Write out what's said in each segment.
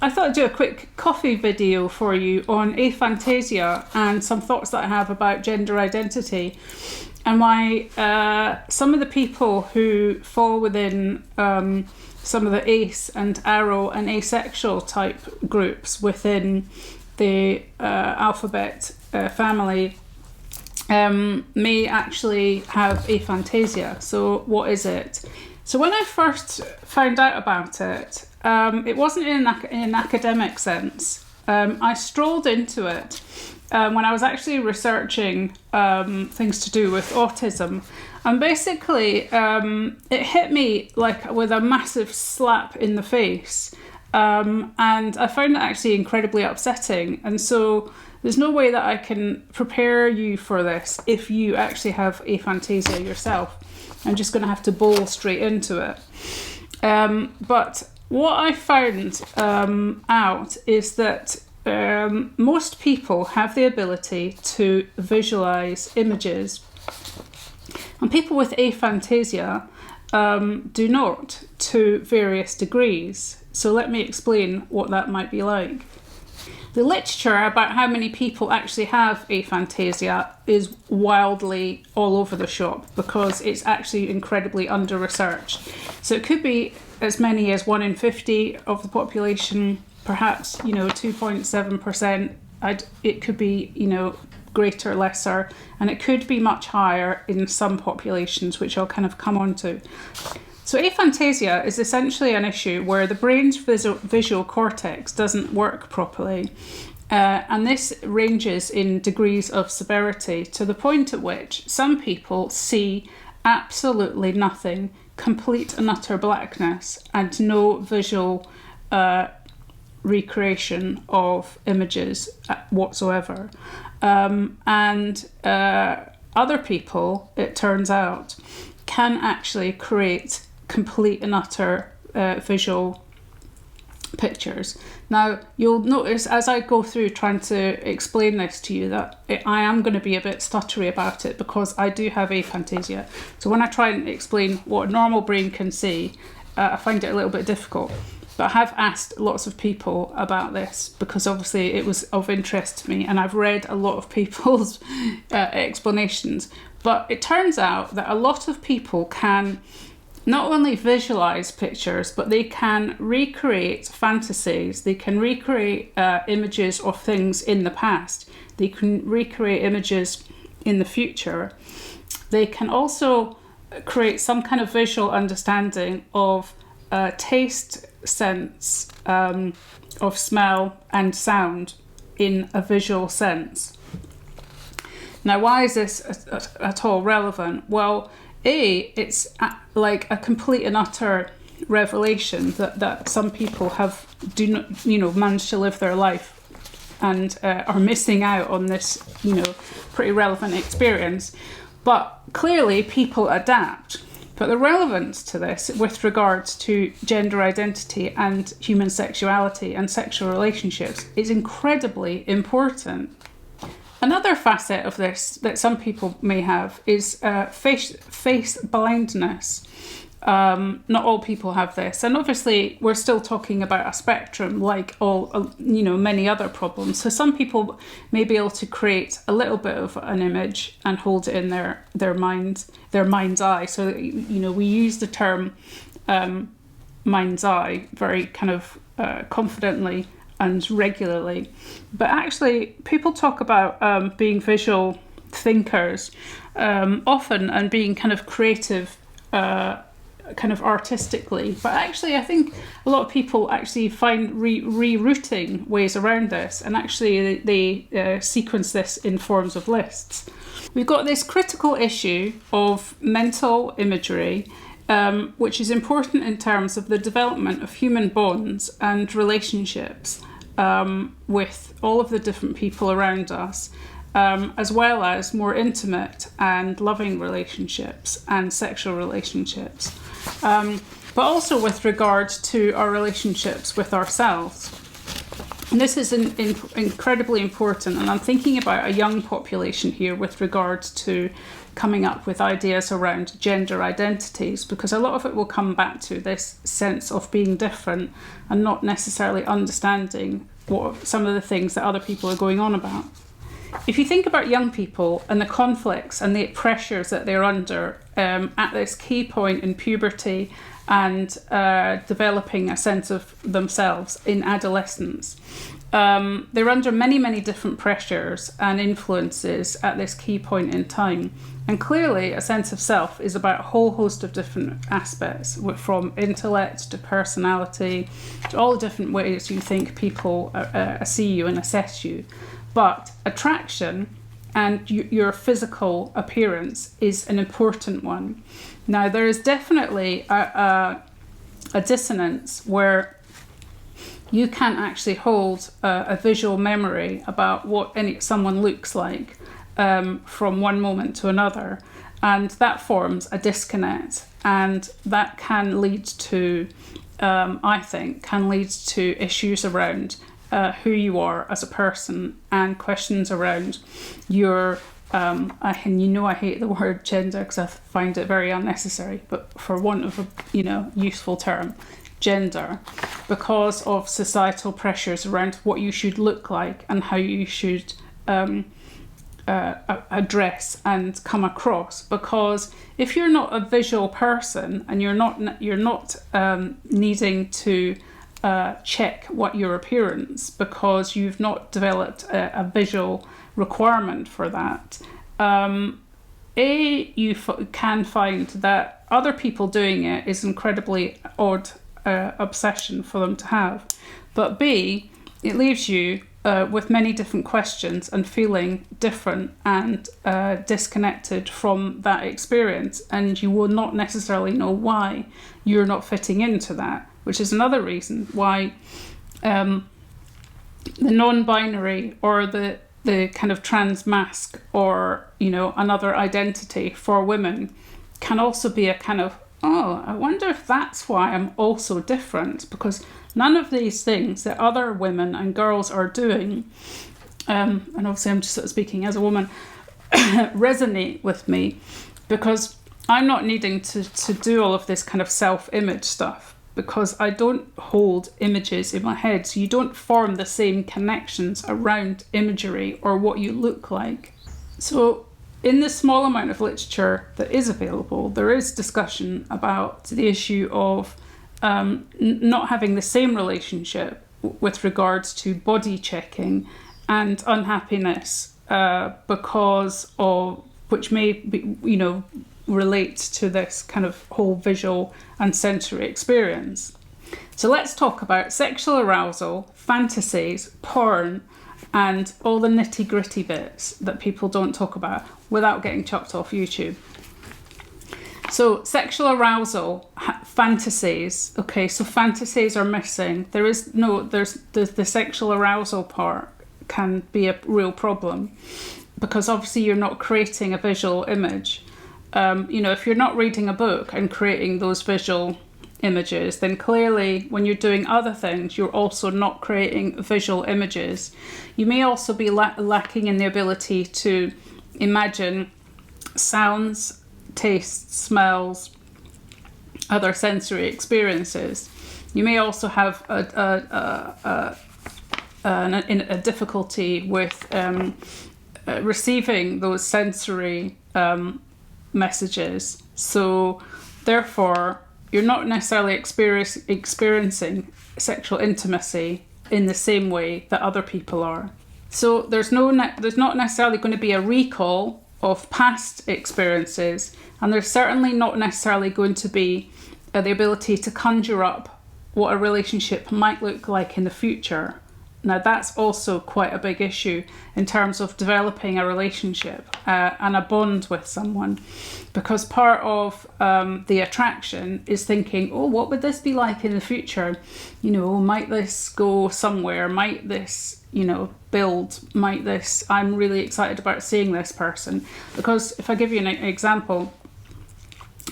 I thought I'd do a quick coffee video for you on aphantasia and some thoughts that I have about gender identity, and why some of the people who fall within some of the ace and aro and asexual type groups within the alphabet family may actually have aphantasia. So what is it? So when I first found out about it, it wasn't in an academic sense. I strolled into it when I was actually researching things to do with autism. And basically, it hit me like with a massive slap in the face. And I found it actually incredibly upsetting. And so there's no way that I can prepare you for this if you actually have aphantasia yourself. I'm just going to have to bowl straight into it. But what I found out is that most people have the ability to visualize images, and people with aphantasia do not, to various degrees. So let me explain what that might be like. The literature about how many people actually have aphantasia is wildly all over the shop because it's actually incredibly under-researched. So it could be as many as 1 in 50 of the population, perhaps, 2.7%. It could be, greater, lesser, and it could be much higher in some populations, which I'll kind of come on to. So aphantasia is essentially an issue where the brain's visual cortex doesn't work properly. And this ranges in degrees of severity to the point at which some people see absolutely nothing, complete and utter blackness, and no visual recreation of images whatsoever. And other people, it turns out, can actually create complete and utter visual pictures. Now, you'll notice as I go through trying to explain this to you that I am going to be a bit stuttery about it because I do have aphantasia. So when I try and explain what a normal brain can see, I find it a little bit difficult. But I have asked lots of people about this because obviously it was of interest to me, and I've read a lot of people's explanations. But it turns out that a lot of people can not only visualize pictures, but they can recreate fantasies. They can recreate images of things in the past. They can recreate images in the future. They can also create some kind of visual understanding of taste, sense, of smell and sound in a visual sense. Now, why is this at all relevant? Well, it's like a complete and utter revelation that some people do not, manage to live their life and are missing out on this, pretty relevant experience. But clearly people adapt. But the relevance to this with regards to gender identity and human sexuality and sexual relationships is incredibly important. Another facet of this that some people may have is face blindness. Not all people have this, and obviously we're still talking about a spectrum like all many other problems. So some people may be able to create a little bit of an image and hold it in their mind's eye. So we use the term mind's eye very kind of confidently and regularly, but actually people talk about being visual thinkers often and being kind of creative kind of artistically, but actually I think a lot of people actually find rerouting ways around this, and actually they sequence this in forms of lists. We've got this critical issue of mental imagery, which is important in terms of the development of human bonds and relationships with all of the different people around us, as well as more intimate and loving relationships and sexual relationships, but also with regard to our relationships with ourselves. And this is incredibly important, and I'm thinking about a young population here with regards to coming up with ideas around gender identities, because a lot of it will come back to this sense of being different and not necessarily understanding what some of the things that other people are going on about. If you think about young people and the conflicts and the pressures that they're under at this key point in puberty and developing a sense of themselves in adolescence, they're under many, many different pressures and influences at this key point in time. And clearly a sense of self is about a whole host of different aspects, from intellect to personality, to all the different ways you think people see you and assess you. But attraction and your physical appearance is an important one. Now, there is definitely a dissonance where you can't actually hold a visual memory about what someone looks like from one moment to another, and that forms a disconnect, and that can lead to, I think, issues around who you are as a person, and questions around your and I hate the word gender because I find it very unnecessary, but for want of a useful term, gender, because of societal pressures around what you should look like and how you should address and come across. Because if you're not a visual person and you're not needing to check what your appearance, because you've not developed a visual requirement for that, you can find that other people doing it is incredibly odd obsession for them to have, but B, it leaves you with many different questions and feeling different and disconnected from that experience, and you will not necessarily know why you're not fitting into that, which is another reason why the non-binary or the kind of trans mask or another identity for women can also be a kind of, oh, I wonder if that's why I'm also different, because none of these things that other women and girls are doing, and obviously I'm just sort of speaking as a woman, resonate with me, because I'm not needing to do all of this kind of self-image stuff, because I don't hold images in my head. So you don't form the same connections around imagery or what you look like. So in the small amount of literature that is available, there is discussion about the issue of not having the same relationship with regards to body checking and unhappiness, because of which may be, relate to this kind of whole visual and sensory experience. So let's talk about sexual arousal, fantasies, porn, and all the nitty-gritty bits that people don't talk about without getting chucked off YouTube. So sexual arousal, fantasies. Okay, so fantasies are missing. There's the sexual arousal part can be a real problem, because obviously you're not creating a visual image. If you're not reading a book and creating those visual images, then clearly when you're doing other things, you're also not creating visual images. You may also be lacking in the ability to imagine sounds, tastes, smells, other sensory experiences. You may also have a difficulty with receiving those sensory messages. So therefore, you're not necessarily experiencing sexual intimacy in the same way that other people are. So there's not necessarily going to be a recall of past experiences, and there's certainly not necessarily going to be the ability to conjure up what a relationship might look like in the future. Now that's also quite a big issue in terms of developing a relationship and a bond with someone, because part of the attraction is thinking, oh, what would this be like in the future? Might this go somewhere? Might this, build? Might this, I'm really excited about seeing this person. Because if I give you an example,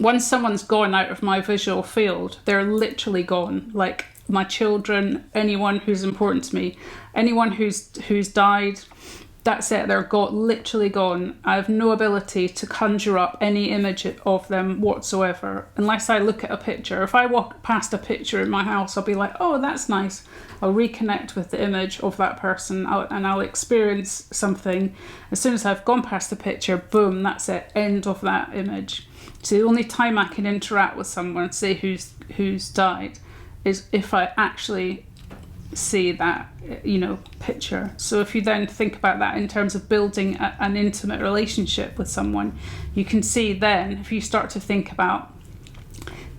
once someone's gone out of my visual field, they're literally gone. Like, my children, anyone who's important to me, anyone who's died. That's it, they're literally gone. I have no ability to conjure up any image of them whatsoever, unless I look at a picture. If I walk past a picture in my house, I'll be like, oh, that's nice. I'll reconnect with the image of that person, and I'll experience something. As soon as I've gone past the picture, boom, that's it, end of that image. So the only time I can interact with someone, say who's died, is if I actually see that, picture. So if you then think about that in terms of building an intimate relationship with someone, you can see then, if you start to think about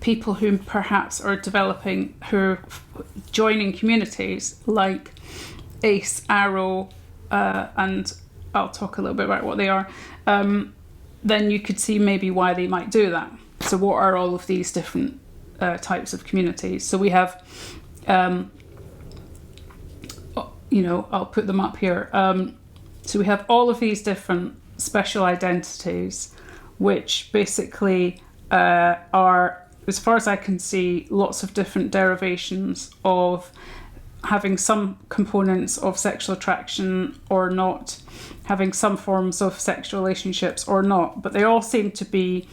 people who perhaps are who are joining communities like ACE, Arrow, and I'll talk a little bit about what they are, then you could see maybe why they might do that. So what are all of these different types of communities? So we have I'll put them up here. So we have all of these different special identities, which basically are, as far as I can see, lots of different derivations of having some components of sexual attraction or not, having some forms of sexual relationships or not. But they all seem to be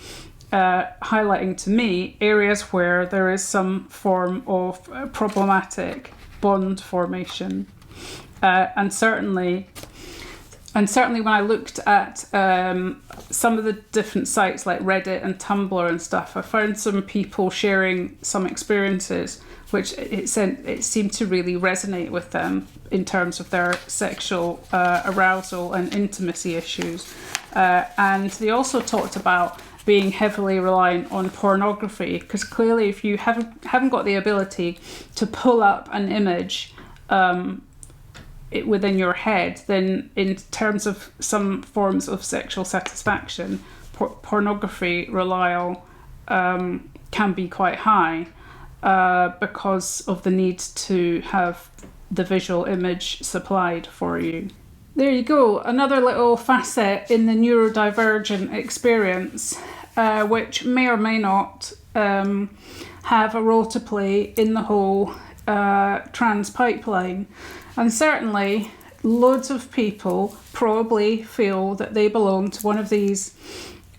highlighting to me areas where there is some form of problematic bond formation. And certainly when I looked at some of the different sites like Reddit and Tumblr and stuff, I found some people sharing some experiences which it seemed to really resonate with them in terms of their sexual arousal and intimacy issues. And they also talked about being heavily reliant on pornography, because clearly if you haven't got the ability to pull up an image within your head, then in terms of some forms of sexual satisfaction, pornography reliance can be quite high because of the need to have the visual image supplied for you. There you go, another little facet in the neurodivergent experience, which may or may not have a role to play in the whole trans pipeline. And certainly loads of people probably feel that they belong to one of these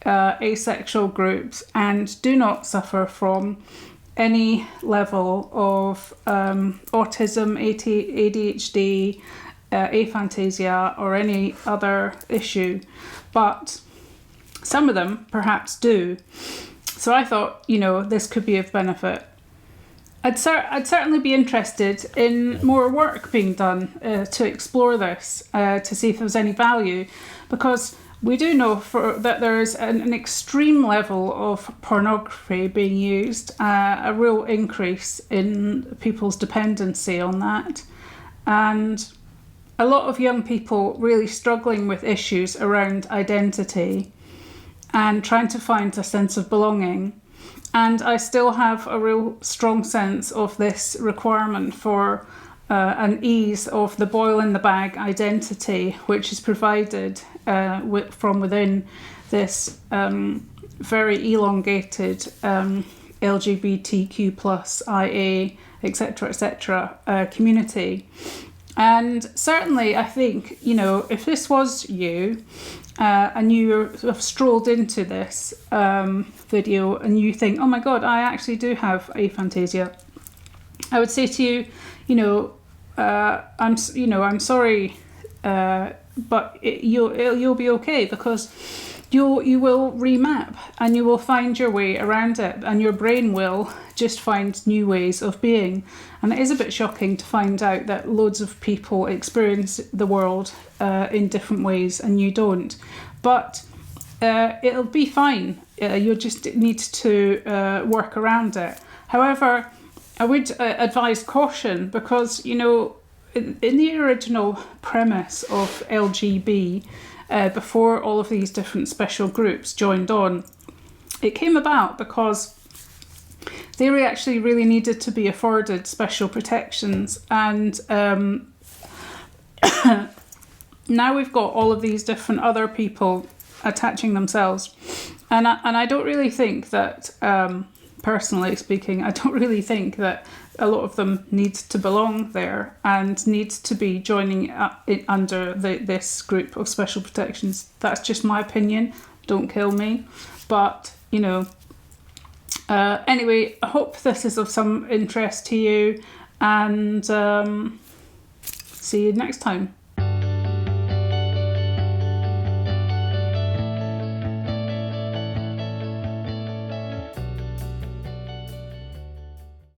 asexual groups and do not suffer from any level of autism, ADHD, aphantasia, or any other issue. But some of them perhaps do. So I thought, this could be of benefit. I'd certainly be interested in more work being done to explore this, to see if there's any value, because we do know that there's an extreme level of pornography being used, a real increase in people's dependency on that, and a lot of young people really struggling with issues around identity and trying to find a sense of belonging. And I still have a real strong sense of this requirement for an ease of the boil in the bag identity, which is provided from within this very elongated LGBTQ+IA, etc., community. And certainly I think, if this was you, and you have strolled into this video and you think, oh my God, I actually do have aphantasia, I would say to you, I'm sorry, but you'll be okay, because you will remap and you will find your way around it, and your brain will just find new ways of being. And it is a bit shocking to find out that loads of people experience the world in different ways and you don't. But it'll be fine. You'll just need to work around it. However, I would advise caution, because, in the original premise of LGB, before all of these different special groups joined on, it came about because they actually really needed to be afforded special protections. And now we've got all of these different other people attaching themselves. And I don't really think that, personally speaking, I don't really think that a lot of them need to belong there and need to be joining it under this group of special protections. That's just my opinion. Don't kill me. But, you know, anyway, I hope this is of some interest to you, and see you next time.